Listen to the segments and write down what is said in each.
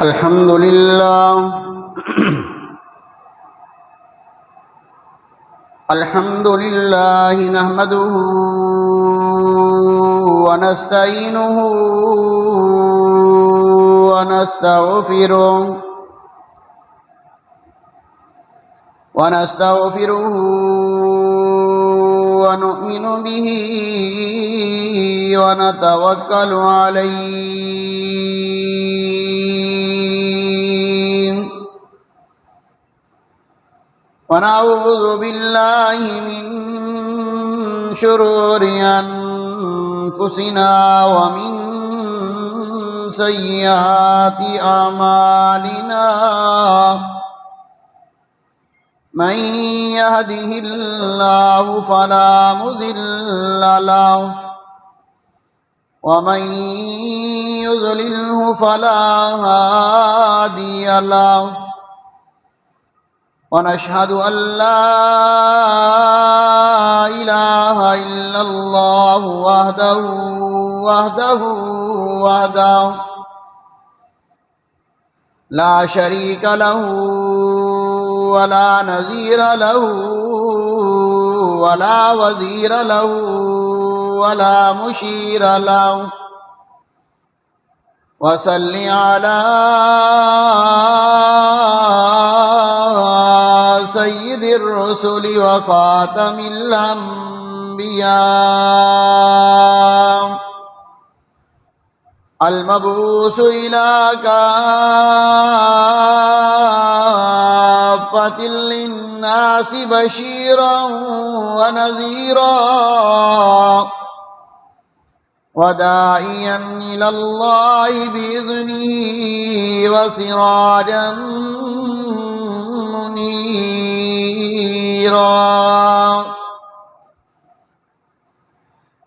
الحمد لله الحمد لله نحمده ونستعينه ونستغفره ونؤمن به ونتوكل عليه ونعوذ بالله من شرور أنفسنا ومن سيئات أعمالنا من يهده الله فلا مضل له ومن يضلله فلا هادي له ونشهد أن لا إله إلا الله وحده لا شريك له ولا نظير له ولا وزير له ولا مشير له وصل على سيد الرسل وخاتم الأنبياء المبعوث إلى كافة للناس بشيرا ونذيرا وداعيا إلى الله بإذنه وسراجا منيرا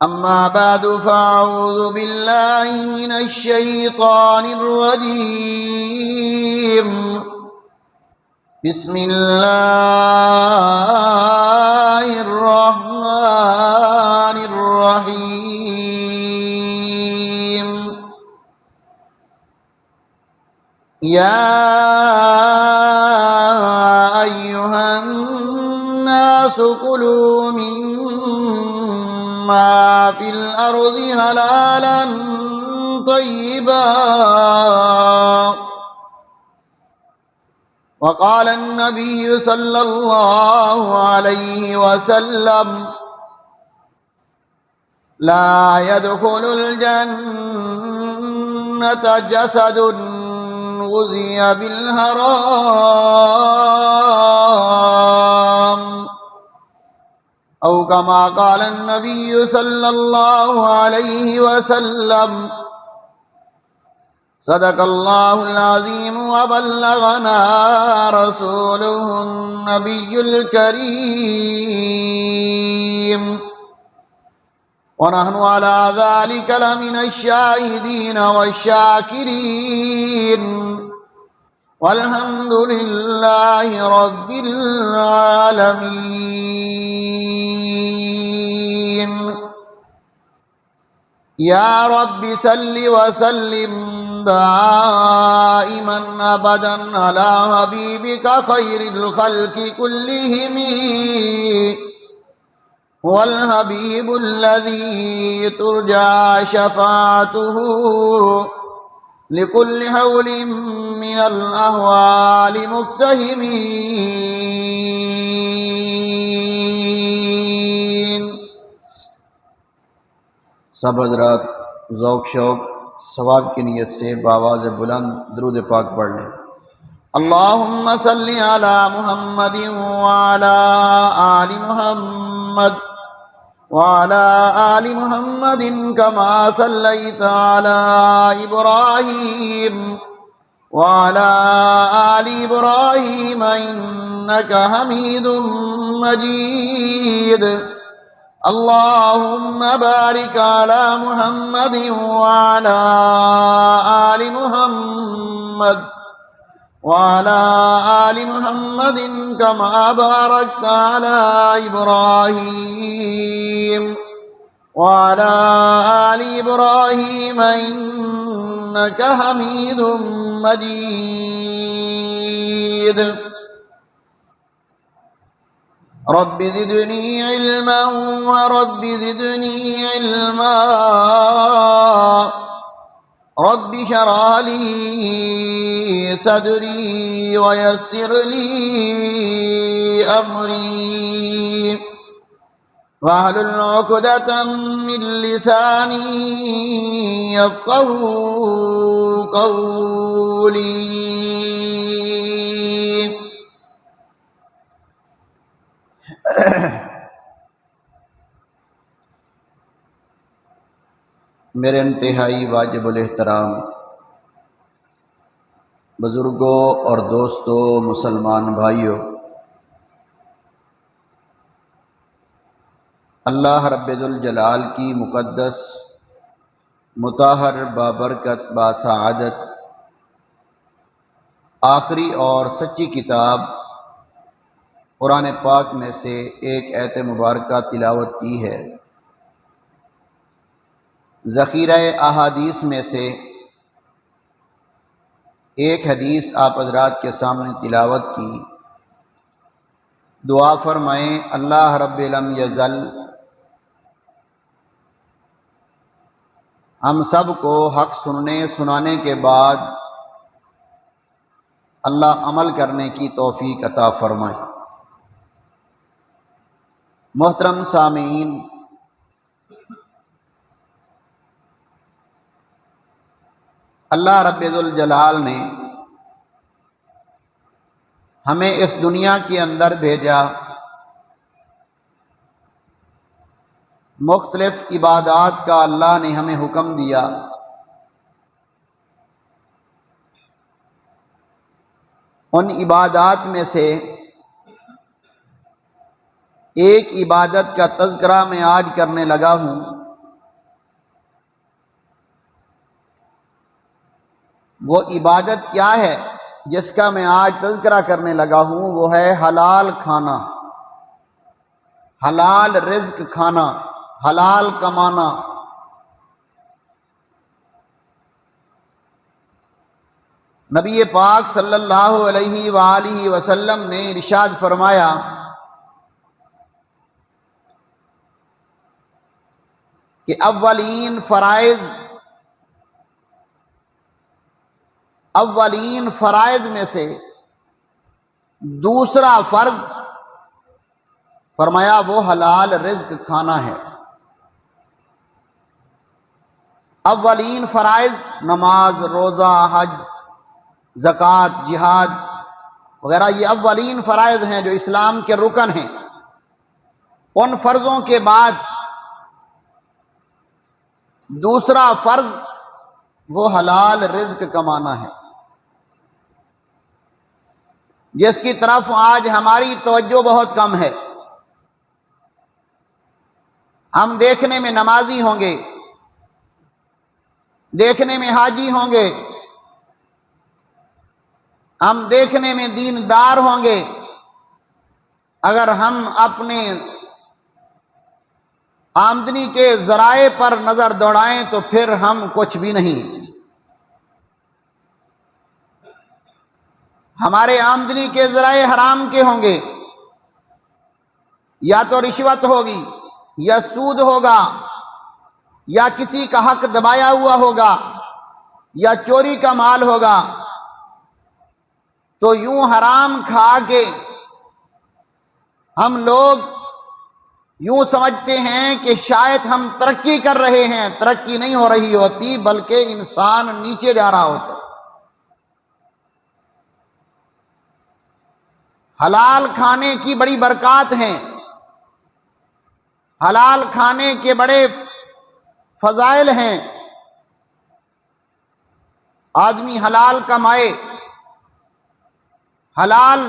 أما بعد فأعوذ بالله من الشيطان الرجيم بسم الله الرحمن الرحيم يا أيها الناس كلوا مما في الأرض حلالا طيبا وقال النبي صلى الله عليه وسلم لا يدخل الجنة جسد غذي بالحرام أو كما قال النبي صلى الله عليه وسلم صدق الله العظيم وبلغنا رسوله النبي الكريم ونحن على ذلك لمن الشاهدين والشاكرين والحمد لله رب العالمين يا رب صل وسلم دائما أبدا على حبيبك خير الخلق كلهم هو الحبيب الذي ترجى شفاعته لكل هول من الأهوال مقتهمين. سب حضرات ذوق شوق ثواب کی نیت سے بآواز بلند درود پاک پڑھ لیں. اللہم صلی علی محمد وعلی آل محمد وعلى آل محمد كما صليت على إبراهيم وعلى آل إبراهيم إنك حميد مجيد. اللهم بارك على محمد وعلى آل محمد وعلى آل محمد كما باركت على إبراهيم وعلى آل إبراهيم إنك حميد مجيد رب زدني علما ورب زدني علما رب اشرح لي صدري ويسر لي أمري واحلل عقدة من لساني يفقهوا قولي۔ میرے انتہائی واجب الاحترام بزرگوں اور دوستوں، مسلمان بھائیوں، اللہ رب ذوالجلال کی مقدس، مطہر، بابرکت، باسعادت آخری اور سچی کتاب قرآن پاک میں سے ایک آیت مبارکہ تلاوت کی ہے۔ ذخیرہ احادیث میں سے ایک حدیث آپ حضرات کے سامنے تلاوت کی۔ دعا فرمائیں اللہ رب لم یزل ہم سب کو حق سننے سنانے کے بعد اللہ عمل کرنے کی توفیق عطا فرمائے۔ محترم سامعین، اللہ رب ذوالجلال نے ہمیں اس دنیا کے اندر بھیجا، مختلف عبادات کا اللہ نے ہمیں حکم دیا۔ ان عبادات میں سے ایک عبادت کا تذکرہ میں آج کرنے لگا ہوں۔ وہ عبادت کیا ہے جس کا میں آج تذکرہ کرنے لگا ہوں؟ وہ ہے حلال کھانا، حلال رزق کھانا، حلال کمانا۔ نبی پاک صلی اللہ علیہ وآلہ وسلم نے ارشاد فرمایا کہ اولین فرائض میں سے دوسرا فرض فرمایا وہ حلال رزق کھانا ہے۔ اولین فرائض نماز، روزہ، حج، زکوٰۃ، جہاد وغیرہ، یہ اولین فرائض ہیں جو اسلام کے رکن ہیں۔ ان فرضوں کے بعد دوسرا فرض وہ حلال رزق کمانا ہے، جس کی طرف آج ہماری توجہ بہت کم ہے۔ ہم دیکھنے میں نمازی ہوں گے، دیکھنے میں حاجی ہوں گے، ہم دیکھنے میں دیندار ہوں گے، اگر ہم اپنے آمدنی کے ذرائع پر نظر دوڑائیں تو پھر ہم کچھ بھی نہیں۔ ہمارے آمدنی کے ذرائع حرام کے ہوں گے، یا تو رشوت ہوگی، یا سود ہوگا، یا کسی کا حق دبایا ہوا ہوگا، یا چوری کا مال ہوگا۔ تو یوں حرام کھا کے ہم لوگ یوں سمجھتے ہیں کہ شاید ہم ترقی کر رہے ہیں، ترقی نہیں ہو رہی ہوتی بلکہ انسان نیچے جا رہا ہوتا۔ حلال کھانے کی بڑی برکات ہیں، حلال کھانے کے بڑے فضائل ہیں۔ آدمی حلال کمائے، حلال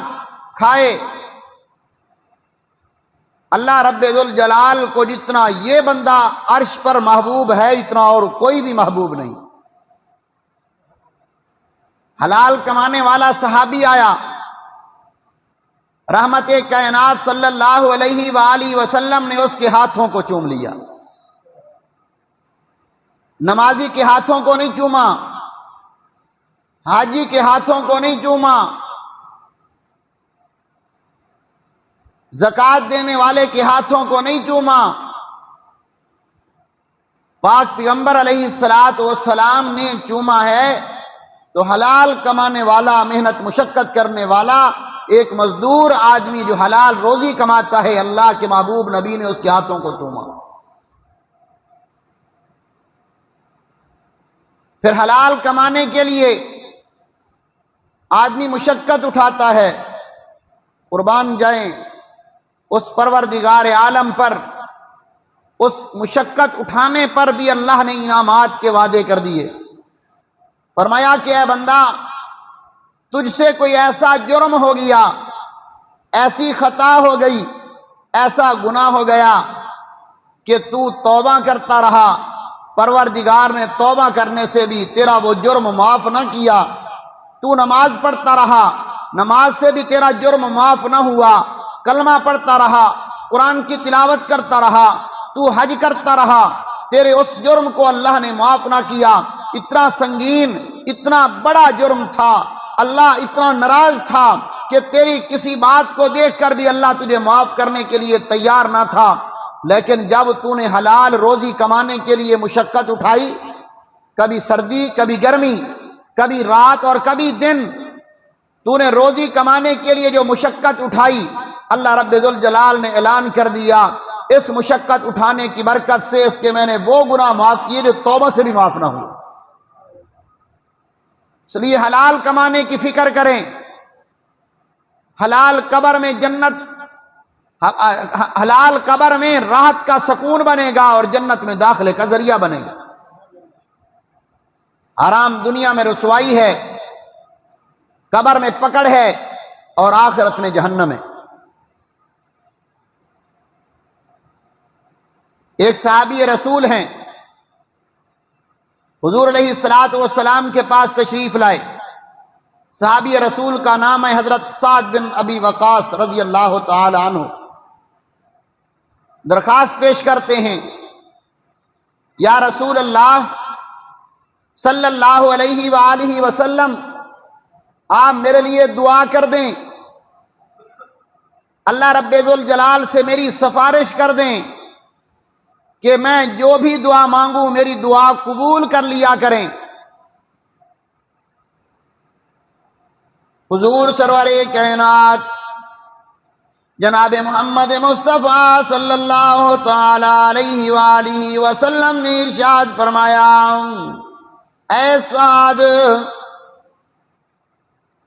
کھائے، اللہ رب ذوالجلال کو جتنا یہ بندہ عرش پر محبوب ہے اتنا اور کوئی بھی محبوب نہیں۔ حلال کمانے والا صحابی آیا، رحمت کائنات صلی اللہ علیہ وآلہ وسلم نے اس کے ہاتھوں کو چوم لیا۔ نمازی کے ہاتھوں کو نہیں چوما، حاجی کے ہاتھوں کو نہیں چوما، زکوٰۃ دینے والے کے ہاتھوں کو نہیں چوما۔ پاک پیغمبر علیہ السلام نے چوما ہے تو حلال کمانے والا، محنت مشقت کرنے والا، ایک مزدور آدمی جو حلال روزی کماتا ہے، اللہ کے محبوب نبی نے اس کے ہاتھوں کو چوما۔ پھر حلال کمانے کے لیے آدمی مشقت اٹھاتا ہے، قربان جائیں اس پروردگار عالم پر، اس مشقت اٹھانے پر بھی اللہ نے انعامات کے وعدے کر دیے۔ فرمایا کہ اے بندہ، تجھ سے کوئی ایسا جرم ہو گیا، ایسی خطا ہو گئی، ایسا گناہ ہو گیا کہ تو توبہ کرتا رہا، پروردگار نے توبہ کرنے سے بھی تیرا وہ جرم معاف نہ کیا، تو نماز پڑھتا رہا، نماز سے بھی تیرا جرم معاف نہ ہوا، کلمہ پڑھتا رہا، قرآن کی تلاوت کرتا رہا، تو حج کرتا رہا، تیرے اس جرم کو اللہ نے معاف نہ کیا۔ اتنا سنگین، اتنا بڑا جرم تھا، اللہ اتنا ناراض تھا کہ تیری کسی بات کو دیکھ کر بھی اللہ تجھے معاف کرنے کے لیے تیار نہ تھا۔ لیکن جب تو نے حلال روزی کمانے کے لیے مشقت اٹھائی، کبھی سردی کبھی گرمی، کبھی رات اور کبھی دن، تو نے روزی کمانے کے لیے جو مشقت اٹھائی، اللہ رب ذوالجلال نے اعلان کر دیا اس مشقت اٹھانے کی برکت سے اس کے میں نے وہ گناہ معاف کیے جو توبہ سے بھی معاف نہ ہوئے۔ اس لیے حلال کمانے کی فکر کریں، حلال قبر میں جنت، حلال قبر میں راحت کا سکون بنے گا اور جنت میں داخلے کا ذریعہ بنے گا۔ حرام دنیا میں رسوائی ہے، قبر میں پکڑ ہے اور آخرت میں جہنم ہے۔ ایک صحابی رسول ہیں، حضور علیہ السلام کے پاس تشریف لائے۔ صحابی رسول کا نام ہے حضرت سعد بن ابی وقاص رضی اللہ تعالی عنہ۔ درخواست پیش کرتے ہیں، یا رسول اللہ صلی اللہ علیہ وآلہ وسلم، آپ میرے لیے دعا کر دیں، اللہ رب ذوالجلال سے میری سفارش کر دیں کہ میں جو بھی دعا مانگوں میری دعا قبول کر لیا کریں۔ حضور سرور کائنات جناب محمد مصطفیٰ صلی اللہ تعالی علیہ وآلہ وسلم نے ارشاد فرمایا، اے سعد،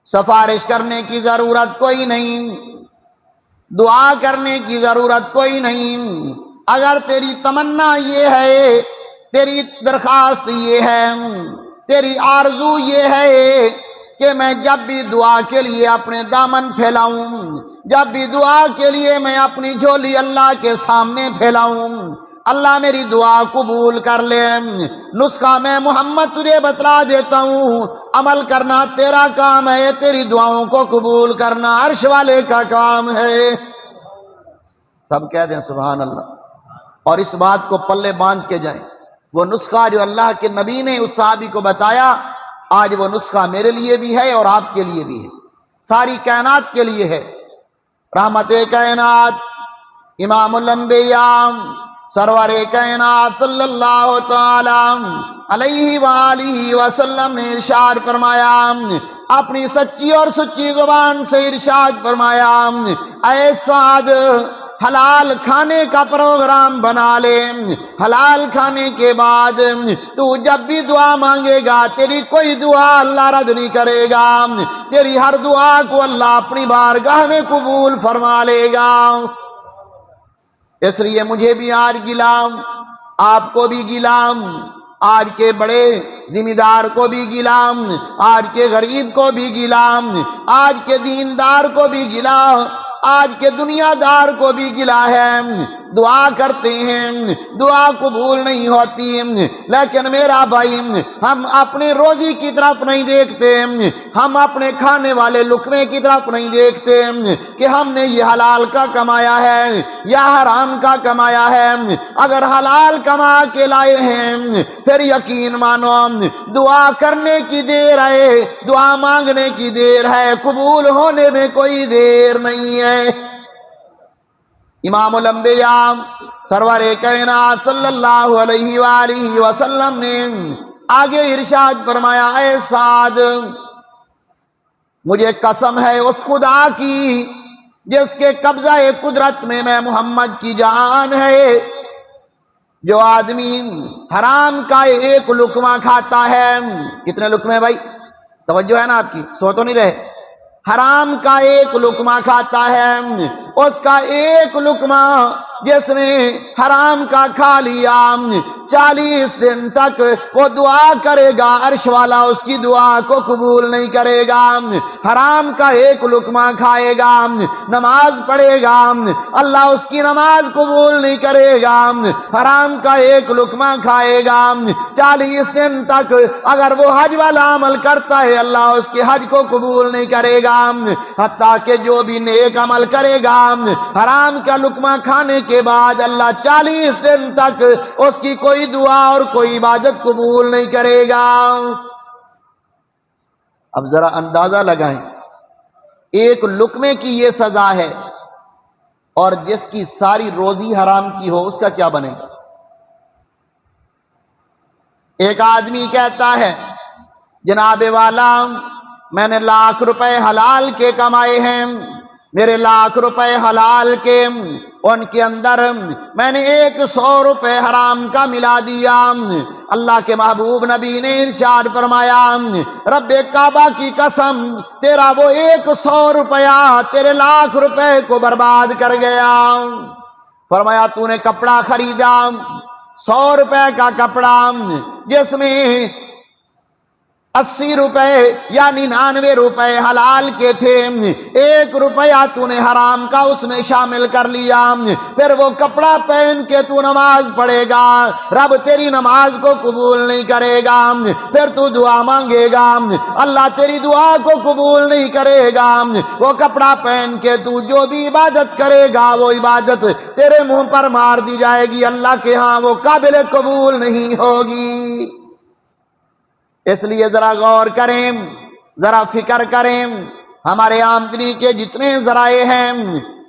سفارش کرنے کی ضرورت کوئی نہیں، دعا کرنے کی ضرورت کوئی نہیں، اگر تیری تمنا یہ ہے، تیری درخواست یہ ہے، تیری آرزو یہ ہے کہ میں جب بھی دعا کے لیے اپنے دامن پھیلاؤں، جب بھی دعا کے لیے میں اپنی جھولی اللہ کے سامنے پھیلاؤں، اللہ میری دعا قبول کر لے۔ نسخہ میں محمد تجھے بتلا دیتا ہوں، عمل کرنا تیرا کام ہے، تیری دعاؤں کو قبول کرنا عرش والے کا کام ہے۔ سب کہہ دیں سبحان اللہ، اور اس بات کو پلے باندھ کے جائیں۔ وہ نسخہ جو اللہ کے نبی نے اس صحابی کو بتایا، آج وہ نسخہ میرے لیے بھی ہے اور آپ کے لیے بھی ہے، ساری کائنات کے لیے ہے۔ رحمت کائنات، امام الانبیاء، سرور کائنات صلی اللہ تعالی علیہ وآلہ وسلم نے ارشاد فرمایا، اپنی سچی اور سچی زبان سے ارشاد فرمایا، اے سعد، حلال کھانے کا پروگرام بنا لے، حلال کھانے کے بعد تو جب بھی دعا مانگے گا تیری کوئی دعا اللہ رد نہیں کرے گا، تیری ہر دعا کو اللہ اپنی بارگاہ میں قبول فرما لے گا۔ اس لیے مجھے بھی آج گلام، آپ کو بھی گلام، آج کے بڑے ذمہ دار کو بھی گلام، آج کے غریب کو بھی گلام، آج کے دیندار کو بھی گلا، آج کے دنیا دار کو بھی گلا ہے دعا کرتے ہیں دعا قبول نہیں ہوتی، لیکن میرا بھائی ہم اپنے روزی کی طرف نہیں دیکھتے، ہم اپنے کھانے والے لقمے کی طرف نہیں دیکھتے کہ ہم نے یہ حلال کا کمایا ہے یا حرام کا کمایا ہے۔ اگر حلال کما کے لائے ہیں پھر یقین مانو دعا کرنے کی دیر ہے، دعا مانگنے کی دیر ہے، قبول ہونے میں کوئی دیر نہیں ہے۔ امام الانبیاء سرور کائنات صلی اللہ علیہ وآلہ وسلم نے آگے ارشاد فرمایا، اے سعد مجھے قسم ہے اس خدا کی جس کے قبضہ قدرت میں محمد کی جان ہے، جو آدمی حرام کا ایک لقمہ کھاتا ہے، کتنے لقمے بھائی توجہ ہے نا آپ کی، سو تو نہیں رہے، حرام کا ایک لقمہ کھاتا ہے، اس کا ایک لقمہ جس نے حرام کا کھا لیا 40 دن تک وہ دعا کرے گا، عرش والا اس کی دعا کو قبول نہیں کرے گا۔ حرام کا ایک لقمہ کھائے گا، نماز پڑھے گا، اللہ اس کی نماز قبول نہیں کرے گا۔ حرام کا ایک لقمہ کھائے گا 40 دن تک، اگر وہ حج والا عمل کرتا ہے اللہ اس کے حج کو قبول نہیں کرے گا، حتیٰ کہ جو بھی نیک عمل کرے گا حرام کا لقمہ کھانے کے بعد اللہ 40 دن تک اس کی کوئی دعا اور کوئی عبادت قبول نہیں کرے گا۔ اب ذرا اندازہ لگائیں، ایک لقمے کی یہ سزا ہے اور جس کی ساری روزی حرام کی ہو اس کا کیا بنے گا؟ ایک آدمی کہتا ہے جناب والا میں نے 1,00,000 روپے حلال کے کمائے ہیں، میرے 1,00,000 روپے حلال کے، ان کے اندر میں نے 100 روپے حرام کا ملا دیا۔ اللہ کے محبوب نبی نے ارشاد فرمایا، رب کعبہ کی قسم تیرا وہ 100 روپیہ تیرے 1,00,000 روپے کو برباد کر گیا۔ فرمایا تو نے کپڑا خریدا 100 روپے کا کپڑا جس میں 80 روپے یعنی 99 روپے حلال کے تھے، 1 روپیہ تو نے حرام کا اس میں شامل کر لیا، پھر وہ کپڑا پہن کے تو نماز پڑھے گا، رب تیری نماز کو قبول نہیں کرے گا، پھر تو دعا مانگے گا اللہ تیری دعا کو قبول نہیں کرے گا، وہ کپڑا پہن کے تو جو بھی عبادت کرے گا وہ عبادت تیرے منہ پر مار دی جائے گی، اللہ کے ہاں وہ قابل قبول نہیں ہوگی۔ اس لیے ذرا غور کریں، ذرا فکر کریں، ہمارے آمدنی کے جتنے ذرائع ہیں،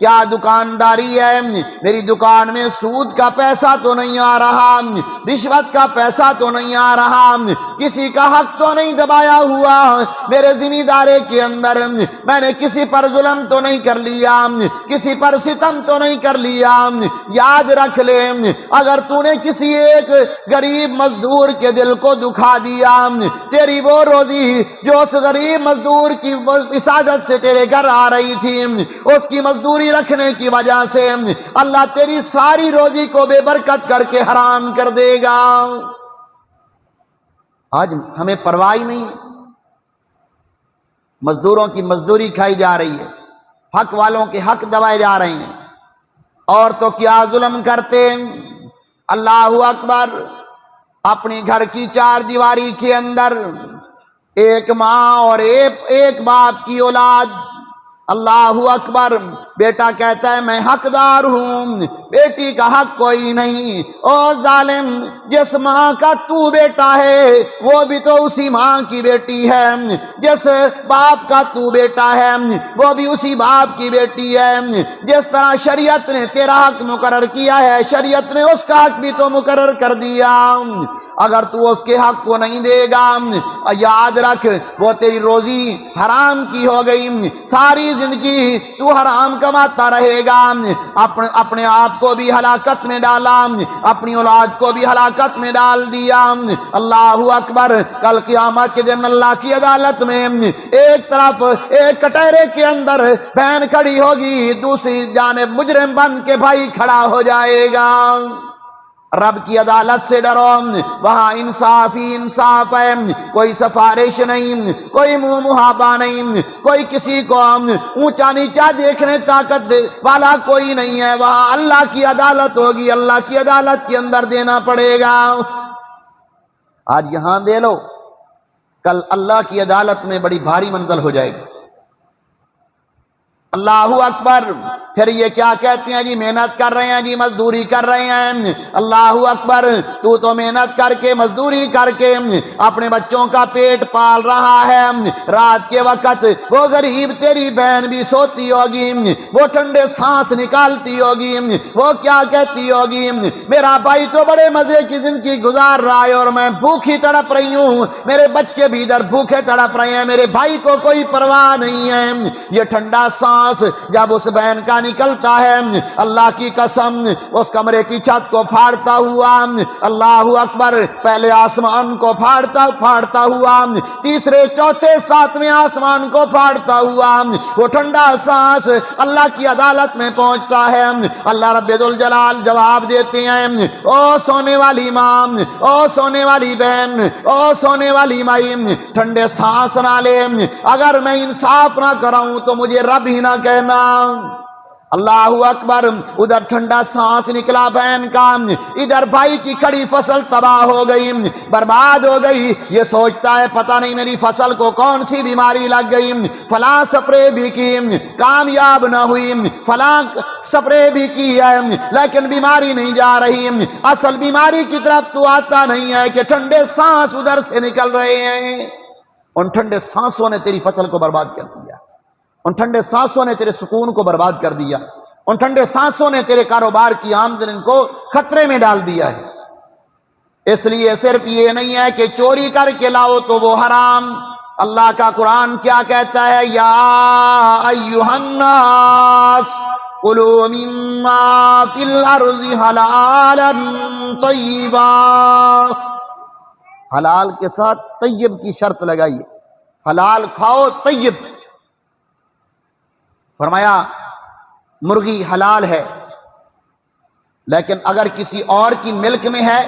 کیا دکانداری ہے، میری دکان میں سود کا پیسہ تو نہیں آ رہا، رشوت کا پیسہ تو نہیں آ رہا، کسی کا حق تو نہیں دبایا ہوا، میرے ذمہ داری کے اندر میں نے کسی پر ظلم تو نہیں کر لیا، کسی پر ستم تو نہیں کر لیا۔ یاد رکھ لے اگر تو نے کسی ایک غریب مزدور کے دل کو دکھا دیا، تیری وہ روزی جو اس غریب مزدور کی وسادت سے تیرے گھر آ رہی تھی، اس کی مزدوری رکھنے کی وجہ سے اللہ تیری ساری روزی کو بے برکت کر کے حرام کر دے گا۔ آج ہمیں پرواہ نہیں، مزدوروں کی مزدوری کھائی جا رہی ہے، حق والوں کے حق دبائے جا رہے ہیں، اور تو کیا ظلم کرتے۔ اللہ اکبر، اپنی گھر کی 4 دیواری کے اندر ایک ماں اور ایک باپ کی اولاد، اللہ اکبر، بیٹا کہتا ہے میں حقدار ہوں، بیٹی کا حق کوئی نہیں۔ او ظالم، جس ماں کا تو بیٹا ہے وہ بھی تو اسی ماں کی بیٹی ہے، جس باپ کا تو بیٹا ہے وہ بھی اسی باپ کی بیٹی ہے۔ جس طرح شریعت نے تیرا حق مقرر کیا ہے، شریعت نے اس کا حق بھی تو مقرر کر دیا۔ اگر تو اس کے حق کو نہیں دے گا، یاد رکھ وہ تیری روزی حرام کی ہو گئی، ساری زندگی تو حرام کماتا رہے گا، اپنے آپ کو بھی ہلاکت میں ڈالا، اپنی اولاد کو بھی ہلاکت میں ڈال دیا۔ اللہ اکبر، کل قیامت کے دن اللہ کی عدالت میں ایک طرف ایک کٹہرے کے اندر بہن کھڑی ہوگی، دوسری جانب مجرم بن کے بھائی کھڑا ہو جائے گا۔ رب کی عدالت سے ڈرو، وہاں انصاف ہی انصاف ہے، کوئی سفارش نہیں، کوئی منہ محابہ نہیں، کوئی کسی کو اونچا نیچا دیکھنے طاقت والا کوئی نہیں ہے، وہاں اللہ کی عدالت ہوگی، اللہ کی عدالت کے اندر دینا پڑے گا۔ آج یہاں دے لو، کل اللہ کی عدالت میں بڑی بھاری منزل ہو جائے گی۔ اللہ اکبر۔ پھر یہ کیا کہتے ہیں جی محنت کر رہے ہیں جی، مزدوری کر رہے ہیں۔ اللہ اکبر، تو محنت کر کے مزدوری کر کے اپنے بچوں کا پیٹ پال رہا ہے، رات کے وقت وہ غریب تیری بہن بھی سوتی ہوگی، وہ ٹھنڈے سانس نکالتی ہوگی، وہ کیا کہتی ہوگی، میرا بھائی تو بڑے مزے کی زندگی گزار رہا ہے اور میں بھوکھی تڑپ رہی ہوں، میرے بچے بھی ادھر بھوکے تڑپ رہے ہیں، میرے بھائی کو کوئی پرواہ نہیں ہے۔ یہ ٹھنڈا سانس جب اس بہن کا نکلتا ہے، اللہ کی قسم اس کمرے کی چھت کو پھاڑتا ہوا، اللہ اکبر، پہلے آسمان کو پھاڑتا ہوا، تیسرے چوتھے ساتویں آسمان کو پھاڑتا ہوا، وہ ٹھنڈا سانس اللہ کی عدالت میں پہنچتا ہے۔ اللہ رب ذوالجلال جواب دیتے ہیں، او سونے والی ماں، او سونے والی بہن، او سونے والی مائی، ٹھنڈے سانس نہ لے، اگر میں انصاف نہ کراؤں تو مجھے رب ہی نہ کہنا۔ اللہ اکبر، ادھر ٹھنڈا سانس نکلا بہن کا، ادھر بھائی کی کھڑی فصل تباہ ہو گئی، برباد ہو گئی۔ یہ سوچتا ہے پتہ نہیں میری فصل کو کون سی بیماری لگ گئی، فلاں سپرے بھی کی کامیاب نہ ہوئی، فلاں سپرے بھی کی ہے لیکن بیماری نہیں جا رہی، اصل بیماری کی طرف تو آتا نہیں ہے کہ ٹھنڈے سانس ادھر سے نکل رہے ہیں۔ ان ٹھنڈے سانسوں نے تیری فصل کو برباد کر دیا، ان ٹھنڈے سانسوں نے تیرے سکون کو برباد کر دیا، ان ٹھنڈے سانسوں نے تیرے کاروبار کی آمدن کو خطرے میں ڈال دیا ہے۔ اس لیے صرف یہ نہیں ہے کہ چوری کر کے لاؤ تو وہ حرام، اللہ کا قرآن کیا کہتا ہے، یا ایھا الناس کلوا مما فی الارض حلالا طیبا، حلال کے ساتھ طیب کی شرط لگائیے، حلال کھاؤ طیب۔ فرمایا مرغی حلال ہے، لیکن اگر کسی اور کی ملک میں ہے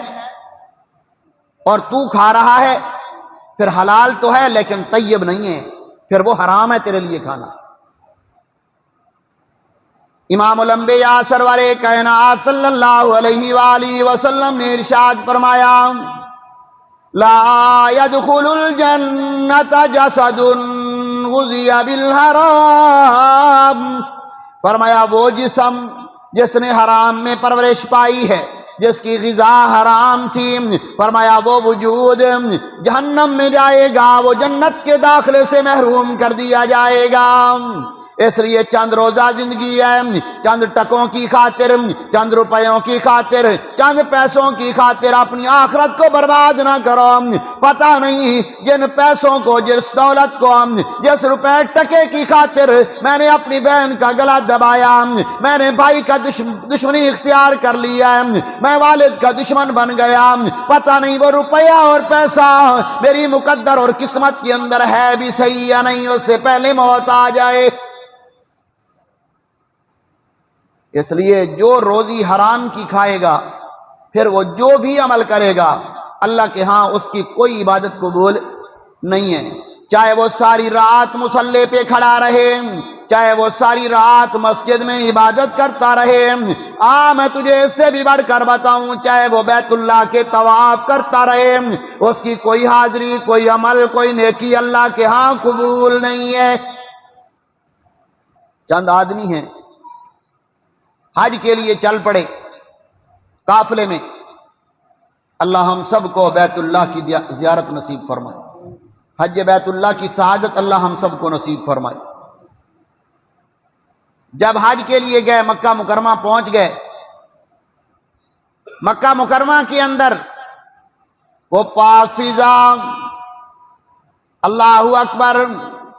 اور تو کھا رہا ہے پھر حلال تو ہے لیکن طیب نہیں ہے، پھر وہ حرام ہے تیرے لیے کھانا۔ امام الانبیاء سرور کائنات صلی اللہ علیہ وآلہ وسلم نے ارشاد فرمایا، لا يدخل الجنت جسد غذی بالحرام، فرمایا وہ جسم جس نے حرام میں پرورش پائی ہے، جس کی غذا حرام تھی، فرمایا وہ وجود جہنم میں جائے گا، وہ جنت کے داخلے سے محروم کر دیا جائے گا۔ اس لیے چند روزہ زندگی ہے، چند ٹکوں کی خاطر، چند روپیوں کی خاطر، چند پیسوں کی خاطر اپنی آخرت کو برباد نہ کرو۔ پتہ نہیں جن پیسوں کو، جس دولت کو، جس روپے ٹکے کی خاطر میں نے اپنی بہن کا گلا دبایا، میں نے بھائی کا دشمنی اختیار کر لیا، میں والد کا دشمن بن گیا، پتہ نہیں وہ روپیہ اور پیسہ میری مقدر اور قسمت کے اندر ہے بھی صحیح یا نہیں، اس سے پہلے موت آ جائے۔ اس لیے جو روزی حرام کی کھائے گا پھر وہ جو بھی عمل کرے گا اللہ کے ہاں اس کی کوئی عبادت قبول نہیں ہے، چاہے وہ ساری رات مصلی پہ کھڑا رہے، چاہے وہ ساری رات مسجد میں عبادت کرتا رہے، میں تجھے اس سے بھی بڑھ کر بتاؤں، چاہے وہ بیت اللہ کے طواف کرتا رہے، اس کی کوئی حاضری، کوئی عمل، کوئی نیکی اللہ کے ہاں قبول نہیں ہے۔ چند آدمی ہیں حج کے لیے چل پڑے قافلے میں، اللہ ہم سب کو بیت اللہ کی زیارت نصیب فرمائے، حج بیت اللہ کی سعادت اللہ ہم سب کو نصیب فرمائے۔ جب حج کے لیے گئے، مکہ مکرمہ پہنچ گئے، مکہ مکرمہ کے اندر وہ پاک فضا، اللہ اکبر،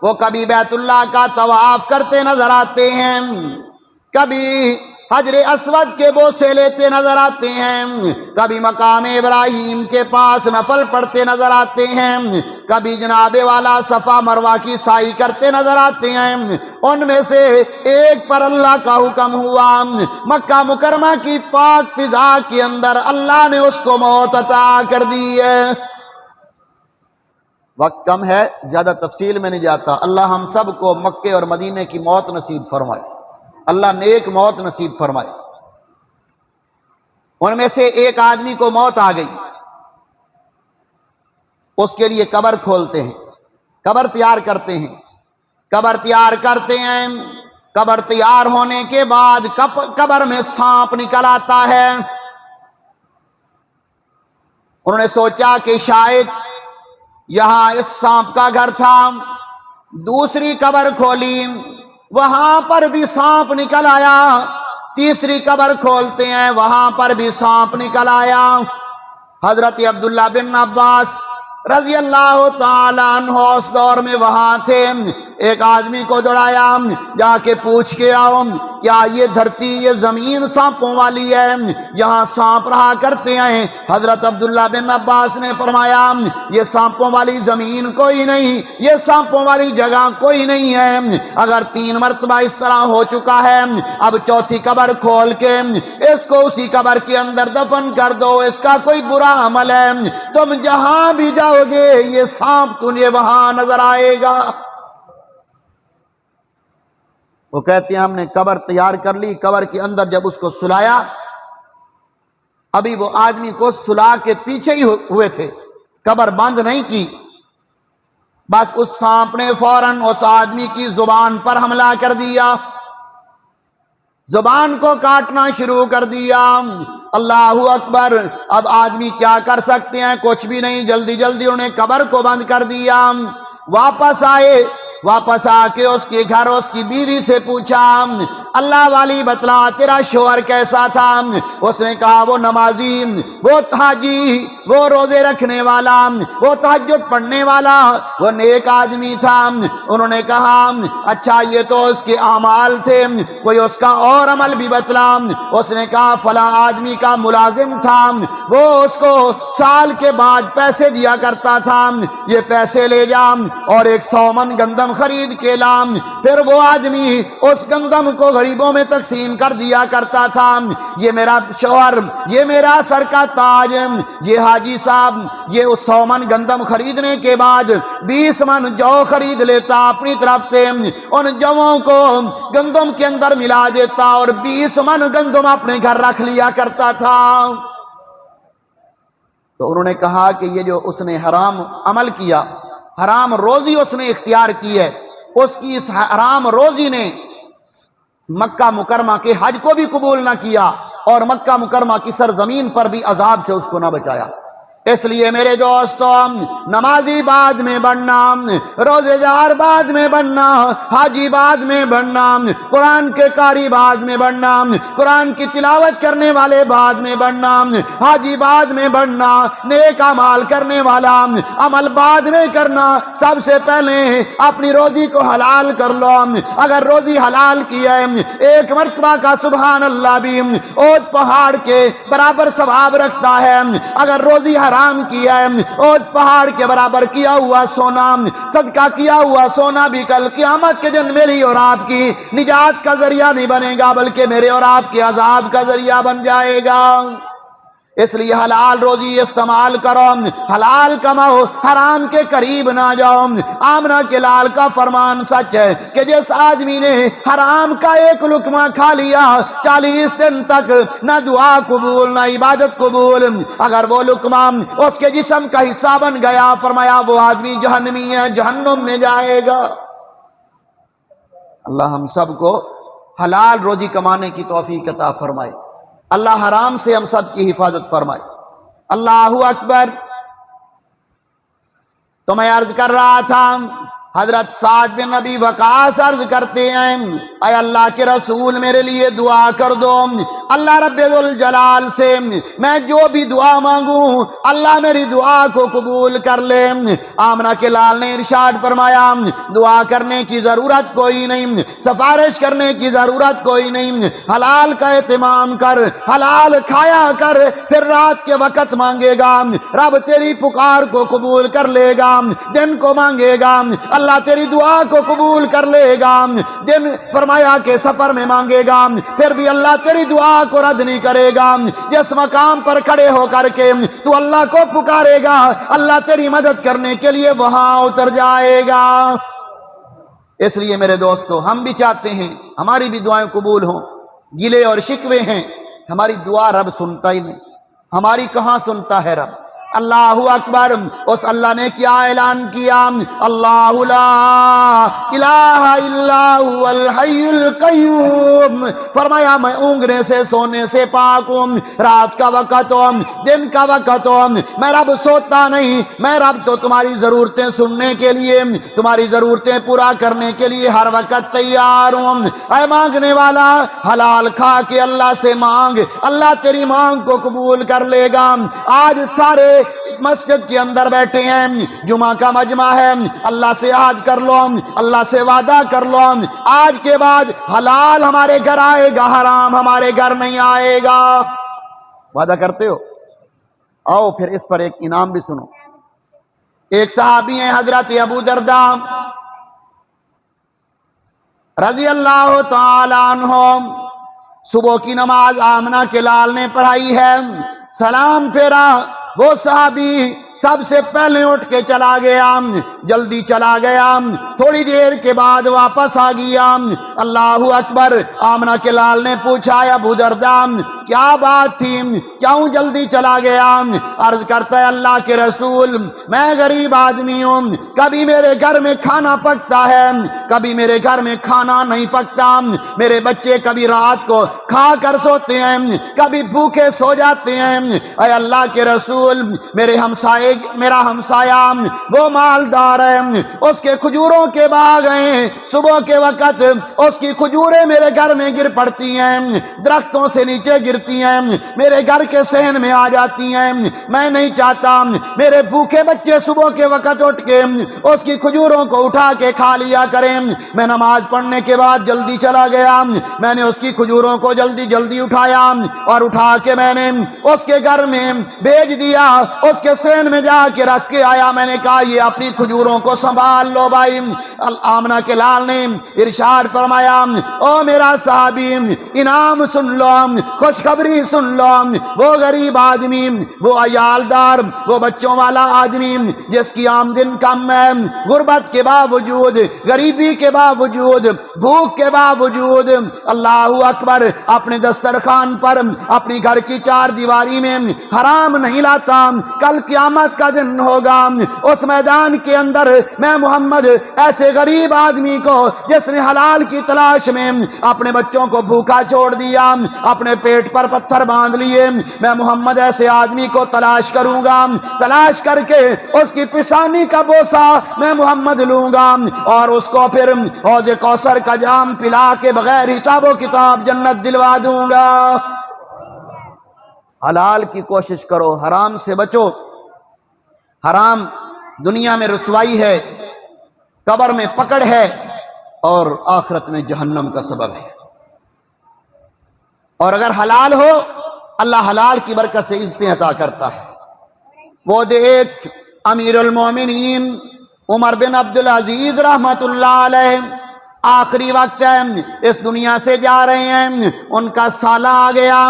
وہ کبھی بیت اللہ کا طواف کرتے نظر آتے ہیں، کبھی حجر اسود کے بوسے لیتے نظر آتے ہیں، کبھی مقام ابراہیم کے پاس نفل پڑھتے نظر آتے ہیں، کبھی جناب والا صفا مروہ کی سعی کرتے نظر آتے ہیں۔ ان میں سے ایک پر اللہ کا حکم ہوا، مکہ مکرمہ کی پاک فضا کے اندر اللہ نے اس کو موت عطا کر دی ہے۔ وقت کم ہے، زیادہ تفصیل میں نہیں جاتا۔ اللہ ہم سب کو مکے اور مدینے کی موت نصیب فرمائے، اللہ نیک موت نصیب فرمائے۔ ان میں سے ایک آدمی کو موت آ گئی، اس کے لیے قبر کھولتے ہیں، قبر تیار کرتے ہیں، قبر تیار کرتے ہیں۔ قبر تیار ہونے کے بعد قبر میں سانپ نکل آتا ہے۔ انہوں نے سوچا کہ شاید یہاں اس سانپ کا گھر تھا۔ دوسری قبر کھولی، وہاں پر بھی سانپ نکل آیا۔ تیسری قبر کھولتے ہیں، وہاں پر بھی سانپ نکل آیا۔ حضرت عبداللہ بن عباس رضی اللہ تعالیٰ عنہ اس دور میں وہاں تھے۔ ایک آدمی کو دوڑایا، جا کے پوچھ کے آؤ کیا یہ دھرتی یہ زمین سانپوں والی ہے، یہاں سانپ رہا کرتے ہیں؟ حضرت عبداللہ بن عباس نے فرمایا یہ سانپوں والی زمین کوئی نہیں، یہ سانپوں والی جگہ کوئی نہیں ہے۔ اگر 3 مرتبہ اس طرح ہو چکا ہے، اب چوتھی قبر کھول کے اس کو اسی قبر کے اندر دفن کر دو، اس کا کوئی برا عمل ہے، تم جہاں بھی جاؤ گے یہ سانپ تمہیں وہاں نظر آئے گا۔ وہ کہتے ہیں ہم نے قبر تیار کر لی، قبر کے اندر جب اس کو سلایا، ابھی وہ آدمی کو سلا کے پیچھے ہی ہوئے تھے، قبر بند نہیں کی، بس اس سانپ نے فوراً اس آدمی کی زبان پر حملہ کر دیا، زبان کو کاٹنا شروع کر دیا۔ اللہ اکبر! اب آدمی کیا کر سکتے ہیں؟ کچھ بھی نہیں۔ جلدی جلدی انہوں نے قبر کو بند کر دیا۔ واپس آئے، واپس آ کے اس کے گھر اس کی بیوی سے پوچھا اللہ والی بتلا تیرا شوہر کیسا تھا؟ اس نے کہا وہ نمازی، وہ حاجی، وہ روزے رکھنے والا، وہ تہجد پڑھنے والا، وہ نیک آدمی تھا۔ انہوں نے کہا اچھا یہ تو اس کے اعمال تھے، کوئی اس کا اور عمل بھی بتلا۔ اس نے کہا فلاں آدمی کا ملازم تھا، وہ اس کو سال کے بعد پیسے دیا کرتا تھا، یہ پیسے لے جا اور 100 من گندم خرید کے لام، پھر وہ آدمی اس گندم کو غریبوں میں تقسیم کر دیا کرتا تھا۔ یہ میرا شوہر، یہ میرا سر کا تاج، یہ حاجی صاحب، یہ اس 100 من گندم خریدنے کے بعد 20 من جو خرید لیتا اپنی طرف سے، ان جووں کو گندم کے اندر ملا دیتا اور 20 من گندم اپنے گھر رکھ لیا کرتا تھا۔ تو انہوں نے کہا کہ یہ جو اس نے حرام عمل کیا، حرام روزی اس نے اختیار کی ہے، اس کی اس حرام روزی نے مکہ مکرمہ کے حج کو بھی قبول نہ کیا اور مکہ مکرمہ کی سرزمین پر بھی عذاب سے اس کو نہ بچایا۔ اس لیے میرے دوستوں، نمازی بعد میں بننا، روزے دار بعد میں بننا، حاجی بعد میں بننا، قرآن کے قاری بعد میں بننا، قرآن کی تلاوت کرنے والے بعد میں بننا، حاجی بعد میں بننا، نیک اعمال کرنے والا عمل بعد میں کرنا۔ سب سے پہلے اپنی روزی کو حلال کر لو۔ اگر روزی حلال کی ہے، 1 مرتبہ کا سبحان اللہ بھی اونٹ پہاڑ کے برابر ثواب رکھتا ہے۔ اگر روزی حرام کیا ہے، اونٹ پہاڑ کے برابر کیا ہوا سونا، صدقہ کیا ہوا سونا بھی کل قیامت کے دن میری اور آپ کی نجات کا ذریعہ نہیں بنے گا، بلکہ میرے اور آپ کے عذاب کا ذریعہ بن جائے گا۔ اس لیے حلال روزی استعمال کرو، حلال کماؤ، حرام کے قریب نہ جاؤ۔ آمنہ کے لال کا فرمان سچ ہے کہ جس آدمی نے حرام کا 1 لقمہ کھا لیا 40 دن تک نہ دعا قبول نہ عبادت قبول۔ اگر وہ لقمہ اس کے جسم کا حصہ بن گیا، فرمایا وہ آدمی جہنمی ہے، جہنم میں جائے گا۔ اللہ ہم سب کو حلال روزی کمانے کی توفیق عطا فرمائے، اللہ حرام سے ہم سب کی حفاظت فرمائے۔ اللہ اکبر۔ تو میں عرض کر رہا تھا حضرت سعد بن نبی وقاص عرض کرتے ہیں اے اللہ کے رسول میرے لیے دعا کر دو، اللہ رب الجلال سے میں جو بھی دعا مانگوں اللہ میری دعا کو قبول کر لے۔ آمنہ کے لال نے ارشاد فرمایا دعا کرنے کی ضرورت کوئی نہیں، سفارش کرنے کی ضرورت کوئی نہیں، حلال کا اہتمام کر، حلال کھایا کر، پھر رات کے وقت مانگے گا رب تیری پکار کو قبول کر لے گا، دن کو مانگے گا اللہ تیری دعا کو قبول کر لے گا، دن فرمایا کہ سفر میں مانگے گا پھر بھی اللہ تیری دعا کو رد نہیں کرے گا، جس مقام پر کھڑے ہو کر کے تو اللہ کو پکارے گا اللہ تیری مدد کرنے کے لیے وہاں اتر جائے گا۔ اس لیے میرے دوستو ہم بھی چاہتے ہیں ہماری بھی دعائیں قبول ہوں، گلے اور شکوے ہیں ہماری دعا رب سنتا ہی نہیں، ہماری کہاں سنتا ہے رب۔ اللہ اکبر، اس اللہ نے کیا اعلان کیا اللہ لا الہ الا هو الحی القیوم، فرمایا میں اونگنے سے سونے سے پاک ہوں، رات کا وقت ہو دن کا وقت ہو میں رب سوتا نہیں، میں رب تو تمہاری ضرورتیں سننے کے لیے تمہاری ضرورتیں پورا کرنے کے لیے ہر وقت تیار ہوں۔ اے مانگنے والا حلال کھا کے اللہ سے مانگ، اللہ تیری مانگ کو قبول کر لے گا۔ آج سارے مسجد کے اندر بیٹھے ہیں، جمعہ کا مجمع ہے، اللہ سے عہد کر لو، اللہ سے وعدہ کر لو آج کے بعد حلال ہمارے گھر آئے گا، حرام ہمارے گھر نہیں آئے گا۔ وعدہ کرتے ہو؟ آؤ پھر اس پر ایک انعام بھی سنو۔ ایک صحابی ہیں حضرت ابو درداء رضی اللہ تعالی عنہ، صبح کی نماز آمنہ کے لال نے پڑھائی ہے، سلام پھیرا، وہ صحابی سب سے پہلے اٹھ کے چلا گیا، جلدی چلا گیا، تھوڑی دیر کے بعد واپس آ گیا۔ اللہ اکبر، آمنہ کے لال نے پوچھا ابو درداء کیا بات تھی، کیوں جلدی چلا گیا؟ عرض کرتا ہے اللہ کے رسول میں غریب آدمی ہوں، کبھی میرے گھر میں کھانا پکتا ہے کبھی میرے گھر میں کھانا نہیں پکتا، میرے بچے کبھی رات کو کھا کر سوتے ہیں کبھی بھوکے سو جاتے ہیں۔ اے اللہ کے رسول میرا ہمسایہ وہ مالدار ہے، اس کے کھجوروں کے باغ ہیں، صبح کے وقت اس کی کھجوریں میرے گھر میں گر پڑتی ہیں، درختوں سے نیچے گرتی ہیں، میرے گھر کے صحن میں آ جاتی ہیں، میں نہیں چاہتا میرے بھوکے بچے صبح کے وقت اٹھ کے اس کی کھجوروں کو اٹھا کے کھا لیا کریں۔ میں نماز پڑھنے کے بعد جلدی چلا گیا، میں نے اس کی کھجوروں کو جلدی اٹھایا اور اٹھا کے میں نے اس کے گھر میں بھیج دیا، اس کے صحن میں جا کے رکھ کے آیا۔ میں نے کہا یہ اپنی کھجوروں کو سنبھال لو بھائی۔ آمنہ کے لال نے ارشاد فرمایا او میرا صحابی انعام سن لو، خوشخبری سن لو، وہ غریب آدمی، وہ عیالدار، وہ بچوں والا آدمی جس کی آمدن کم ہے، غربت کے باوجود، غریبی کے باوجود، بھوک کے باوجود اللہ اکبر اپنے دسترخوان پر اپنی گھر کی چار دیواری میں حرام نہیں لاتا، کل قیامت کا دن ہوگا اس میدان کے اندر میں محمد ایسے غریب آدمی کو جس نے حلال کی تلاش میں اپنے بچوں کو بھوکا چھوڑ دیا، اپنے پیٹ پر پتھر باندھ لیے، میں محمد ایسے آدمی کو تلاش کروں گا، تلاش کر کے اس کی پسانی کا بوسہ میں محمد لوں گا اور اس کو پھر حوض کوثر کا جام پلا کے بغیر حساب و کتاب جنت دلوا دوں گا۔ حلال کی کوشش کرو، حرام سے بچو۔ حرام دنیا میں رسوائی ہے، قبر میں پکڑ ہے اور آخرت میں جہنم کا سبب ہے۔ اور اگر حلال ہو اللہ حلال کی برکت سے عزتیں عطا کرتا ہے۔ وہ دیکھ امیر المومنین عمر بن عبدالعزیز رحمت اللہ علیہ آخری وقت ہے، اس دنیا سے جا رہے ہیں، ان کا سالہ آ گیا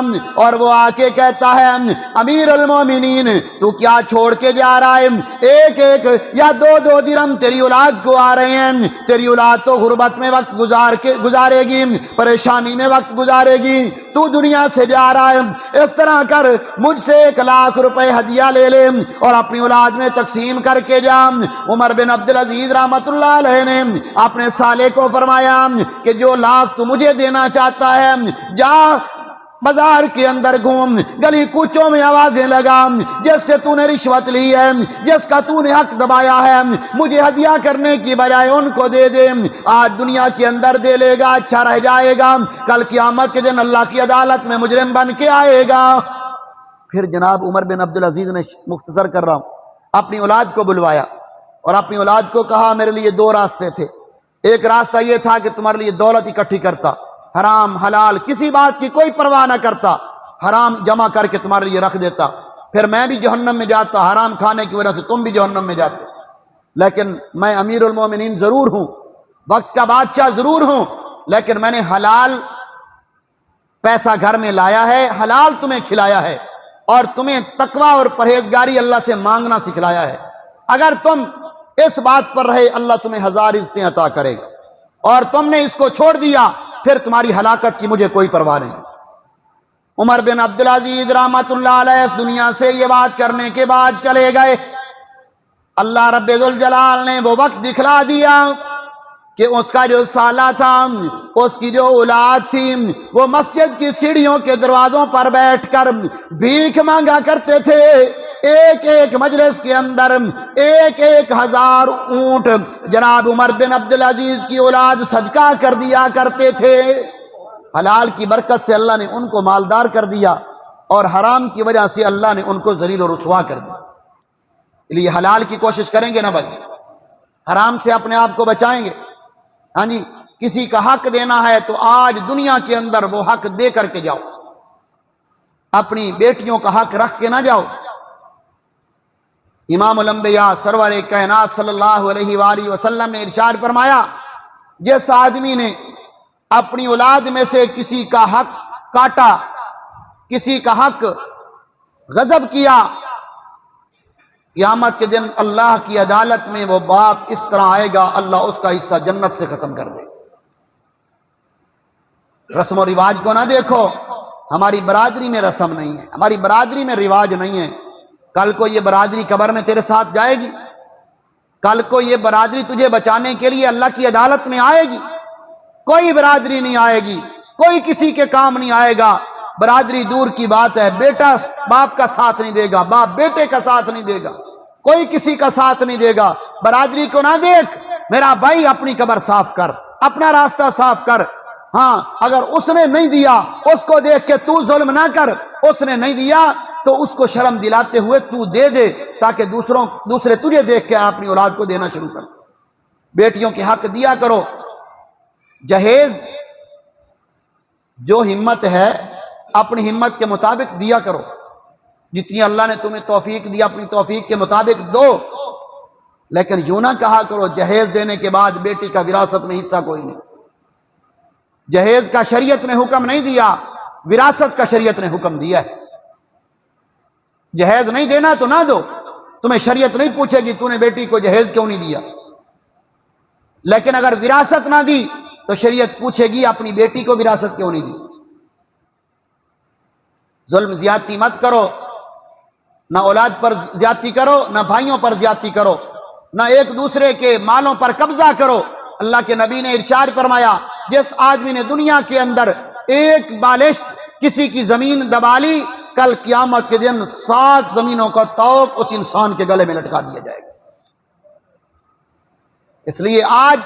اور وہ آ کے کہتا ہے امیر المومنین تو کیا چھوڑ کے جا رہا ہے؟ ایک ایک یا دو درہم تیری اولاد کو آ رہے ہیں، تیری اولاد تو غربت میں وقت گزارے گی، پریشانی میں وقت گزارے گی، تو دنیا سے جا رہا ہے، اس طرح کر مجھ سے 1,00,000 روپے ہدیہ لے لے اور اپنی اولاد میں تقسیم کر کے جا۔ عمر بن عبدالعزیز رحمت اللہ علیہ نے اپنے سالے کو فرمایا کہ جو 1,00,000 تو مجھے دینا چاہتا ہے جا بازار کے اندر گھوم، گلی کوچوں میں آوازیں لگا، جس سے تو نے رشوت لی ہے، جس کا تو نے حق دبایا ہے، مجھے ہدیہ کرنے کی بجائے ان کو دے دے۔ آج دنیا کے اندر دے لے گا، اچھا رہ جائے گا، کل قیامت کے دن اللہ کی عدالت میں مجرم بن کے آئے گا۔ پھر جناب عمر بن عبدالعزیز نے، مختصر کر رہا ہوں، اپنی اولاد کو بلوایا اور اپنی اولاد کو کہا میرے لیے دو راستے تھے۔ ایک راستہ یہ تھا کہ تمہارے لیے دولت اکٹھی کرتا، حرام حلال کسی بات کی کوئی پرواہ نہ کرتا، حرام جمع کر کے تمہارے لیے رکھ دیتا، پھر میں بھی جہنم میں جاتا، حرام کھانے کی وجہ سے تم بھی جہنم میں جاتے۔ لیکن میں امیر المومنین ضرور ہوں، وقت کا بادشاہ ضرور ہوں، لیکن میں نے حلال پیسہ گھر میں لایا ہے، حلال تمہیں کھلایا ہے، اور تمہیں تقوی اور پرہیزگاری اللہ سے مانگنا سکھلایا ہے۔ اگر تم اس بات پر رہے اللہ تمہیں 1000 عزتیں عطا کرے گا، اور تم نے اس کو چھوڑ دیا پھر تمہاری ہلاکت کی مجھے کوئی پرواہ نہیں۔ عمر بن عبدالعزیز رحمت اللہ علیہ اس دنیا سے یہ بات کرنے کے بعد چلے گئے۔ اللہ رب ذوالجلال نے وہ وقت دکھلا دیا کہ اس کا جو سالہ تھا، اس کی جو اولاد تھی، وہ مسجد کی سیڑھیوں کے دروازوں پر بیٹھ کر بھیک مانگا کرتے تھے۔ ایک ایک مجلس کے اندر 1000 اونٹ جناب عمر بن عبدالعزیز کی اولاد صدقہ کر دیا کرتے تھے۔ حلال کی برکت سے اللہ نے ان کو مالدار کر دیا، اور حرام کی وجہ سے اللہ نے ان کو ذلیل و رسوا کر دیا۔ اس لیے حلال کی کوشش کریں گے نا بھائی، حرام سے اپنے آپ کو بچائیں گے۔ ہاں جی، کسی کا حق دینا ہے تو آج دنیا کے اندر وہ حق دے کر کے جاؤ، اپنی بیٹیوں کا حق رکھ کے نہ جاؤ۔ امام الانبیاء سرور کائنات صلی اللہ علیہ وآلہ وسلم نے ارشاد فرمایا، جس آدمی نے اپنی اولاد میں سے کسی کا حق کاٹا، کسی کا حق غضب کیا، قیامت کے دن اللہ کی عدالت میں وہ باپ اس طرح آئے گا، اللہ اس کا حصہ جنت سے ختم کر دے۔ رسم و رواج کو نہ دیکھو، ہماری برادری میں رسم نہیں ہے، ہماری برادری میں رواج نہیں ہے۔ کل کو یہ برادری قبر میں تیرے ساتھ جائے گی، کل کو یہ برادری تجھے بچانے کے لیے اللہ کی عدالت میں آئے گی۔ کوئی برادری نہیں آئے گی، کوئی کسی کے کام نہیں آئے گا۔ برادری دور کی بات ہے، بیٹا باپ کا ساتھ نہیں دے گا، باپ بیٹے کا ساتھ نہیں دے گا، کوئی کسی کا ساتھ نہیں دے گا۔ برادری کو نہ دیکھ، میرا بھائی اپنی قبر صاف کر، اپنا راستہ صاف کر۔ ہاں، اگر اس نے نہیں دیا اس کو دیکھ کے تو ظلم نہ کر، اس نے نہیں دیا تو اس کو شرم دلاتے ہوئے تو دے دے، تاکہ دوسرے تجھے دیکھ کے اپنی اولاد کو دینا شروع کر۔ بیٹیوں کے حق دیا کرو۔ جہیز جو ہمت ہے اپنی ہمت کے مطابق دیا کرو، جتنی اللہ نے تمہیں توفیق دی اپنی توفیق کے مطابق دو، لیکن یوں نہ کہا کرو جہیز دینے کے بعد بیٹی کا وراثت میں حصہ کوئی نہیں۔ جہیز کا شریعت نے حکم نہیں دیا، وراثت کا شریعت نے حکم دیا ہے۔ جہیز نہیں دینا تو نہ دو، تمہیں شریعت نہیں پوچھے گی تو نے بیٹی کو جہیز کیوں نہیں دیا، لیکن اگر وراثت نہ دی تو شریعت پوچھے گی اپنی بیٹی کو وراثت کیوں نہیں دی۔ ظلم زیادتی مت کرو، نہ اولاد پر زیادتی کرو، نہ بھائیوں پر زیادتی کرو، نہ ایک دوسرے کے مالوں پر قبضہ کرو۔ اللہ کے نبی نے ارشاد فرمایا، جس آدمی نے دنیا کے اندر ایک بالشت کسی کی زمین دبا لی، کل قیامت کے دن 7 زمینوں کا طوق اس انسان کے گلے میں لٹکا دیا جائے گا۔ اس لیے آج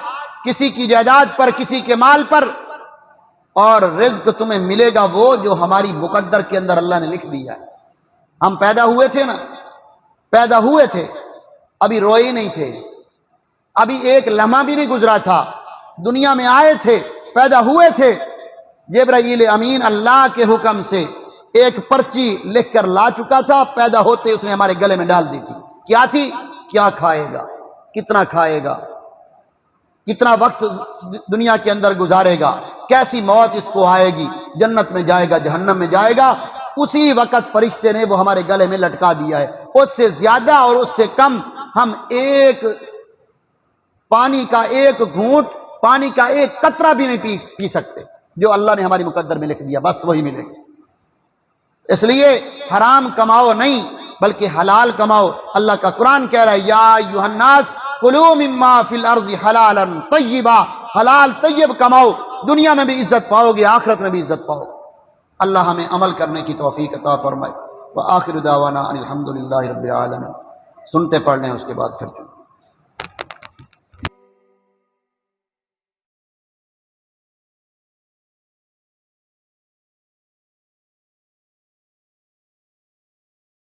کسی کی جائیداد پر، کسی کے مال پر، اور رزق تمہیں ملے گا وہ جو ہماری مقدر کے اندر اللہ نے لکھ دیا ہے۔ ہم پیدا ہوئے تھے نا، پیدا ہوئے تھے، ابھی روئے نہیں تھے، ابھی ایک لمحہ بھی نہیں گزرا تھا، دنیا میں آئے تھے، پیدا ہوئے تھے۔ جبرائیل امین اللہ کے حکم سے ایک پرچی لکھ کر لا چکا تھا، پیدا ہوتے اس نے ہمارے گلے میں ڈال دی تھی۔ کیا تھی؟ کیا کھائے گا، کتنا کھائے گا، کتنا وقت دنیا کے اندر گزارے گا، کیسی موت اس کو آئے گی، جنت میں جائے گا جہنم میں جائے گا۔ اسی وقت فرشتے نے وہ ہمارے گلے میں لٹکا دیا ہے۔ اس سے زیادہ اور اس سے کم ہم ایک پانی کا ایک گھونٹ، پانی کا ایک قطرہ بھی نہیں پی سکتے۔ جو اللہ نے ہماری مقدر میں لکھ دیا بس وہی ملے گا۔ اس لیے حرام کماؤ نہیں بلکہ حلال کماؤ۔ اللہ کا قرآن کہہ رہا ہے، یا ایھا الناس کلوا مما فی الارض حلالا طیبا، حلال طیب کماؤ، دنیا میں بھی عزت پاؤ گے، آخرت میں بھی عزت پاؤ گے۔ اللہ ہمیں عمل کرنے کی توفیق عطا فرمائے۔ وآخر دعوانا ان الحمد للہ رب العالمین۔ سنتے پڑھ لیں اس کے بعد پھر